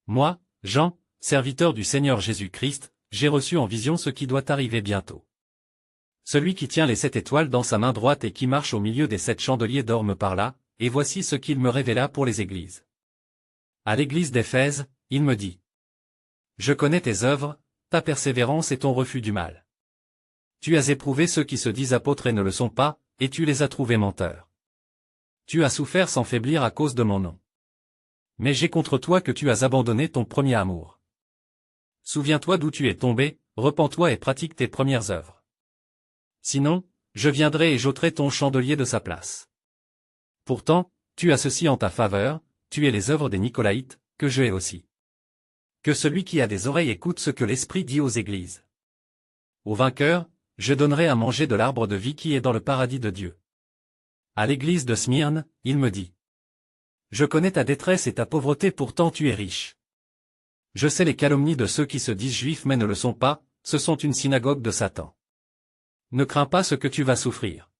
Moi, Jean, serviteur du Seigneur Jésus-Christ, j'ai reçu en vision ce qui doit arriver bientôt. Celui qui tient les 7 étoiles dans sa main droite et qui marche au milieu des 7 chandeliers d'or me parla, et voici ce qu'il me révéla pour les églises. À l'église d'Éphèse, il me dit: Je connais tes œuvres, ta persévérance et ton refus du mal. Tu as éprouvé ceux qui se disent apôtres et ne le sont pas, et tu les as trouvés menteurs. Tu as souffert sans faiblir à cause de mon nom. Mais j'ai contre toi que tu as abandonné ton premier amour. Souviens-toi d'où tu es tombé, repens-toi et pratique tes premières œuvres. Sinon, je viendrai et j'ôterai ton chandelier de sa place. Pourtant, tu as ceci en ta faveur, tu es les œuvres des Nicolaïtes, que je hais aussi. Que celui qui a des oreilles écoute ce que l'Esprit dit aux églises. Au vainqueur, je donnerai à manger de l'arbre de vie qui est dans le paradis de Dieu. À l'église de Smyrne, il me dit: Je connais ta détresse et ta pauvreté, pourtant tu es riche. Je sais les calomnies de ceux qui se disent juifs mais ne le sont pas, ce sont une synagogue de Satan. Ne crains pas ce que tu vas souffrir.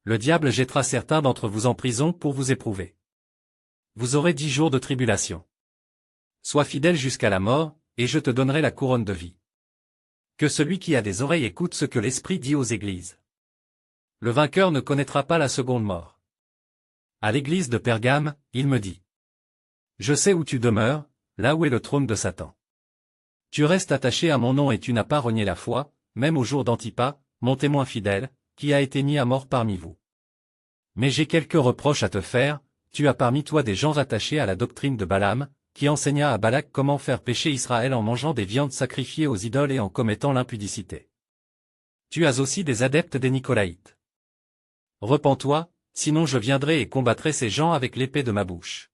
Le diable jettera certains d'entre vous en prison pour vous éprouver. Vous aurez 10 jours de tribulation. Sois fidèle jusqu'à la mort, et je te donnerai la couronne de vie. Que celui qui a des oreilles écoute ce que l'Esprit dit aux églises. Le vainqueur ne connaîtra pas la seconde mort. À l'église de Pergame, il me dit: Je sais où tu demeures, là où est le trône de Satan. Tu restes attaché à mon nom et tu n'as pas renié la foi, même au jour d'Antipas, mon témoin fidèle, qui a été mis à mort parmi vous. Mais j'ai quelques reproches à te faire, tu as parmi toi des gens attachés à la doctrine de Balaam, qui enseigna à Balak comment faire pécher Israël en mangeant des viandes sacrifiées aux idoles et en commettant l'impudicité. Tu as aussi des adeptes des Nicolaïtes. Repens-toi, sinon je viendrai et combattrai ces gens avec l'épée de ma bouche.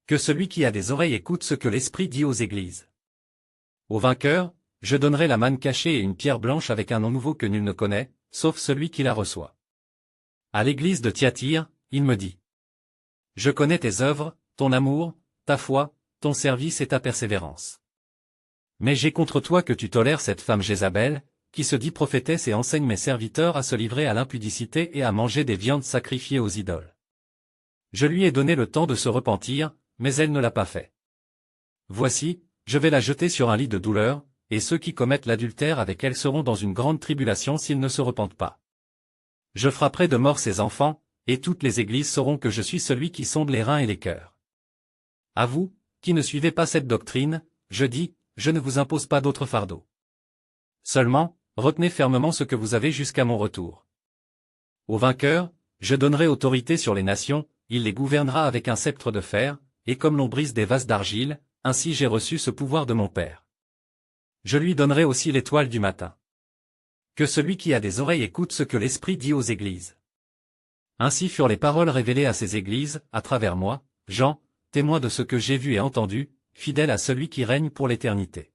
Que celui qui a des oreilles écoute ce que l'Esprit dit aux églises. Au vainqueur, je donnerai la manne cachée et une pierre blanche avec un nom nouveau que nul ne connaît, sauf celui qui la reçoit. À l'église de Thyatire, il me dit: Je connais tes œuvres, ton amour, ta foi, ton service et ta persévérance. Mais j'ai contre toi que tu tolères cette femme Jézabel, qui se dit prophétesse et enseigne mes serviteurs à se livrer à l'impudicité et à manger des viandes sacrifiées aux idoles. Je lui ai donné le temps de se repentir, mais elle ne l'a pas fait. Voici, je vais la jeter sur un lit de douleur, et ceux qui commettent l'adultère avec elle seront dans une grande tribulation s'ils ne se repentent pas. Je frapperai de mort ses enfants, et toutes les églises sauront que je suis celui qui sonde les reins et les cœurs. À vous, qui ne suivez pas cette doctrine, je dis, je ne vous impose pas d'autre fardeau. Seulement, retenez fermement ce que vous avez jusqu'à mon retour. Au vainqueur, je donnerai autorité sur les nations, il les gouvernera avec un sceptre de fer, et comme l'on brise des vases d'argile, ainsi j'ai reçu ce pouvoir de mon Père. Je lui donnerai aussi l'étoile du matin. Que celui qui a des oreilles écoute ce que l'Esprit dit aux églises. Ainsi furent les paroles révélées à ces églises, à travers moi, Jean, témoin de ce que j'ai vu et entendu, fidèle à celui qui règne pour l'éternité.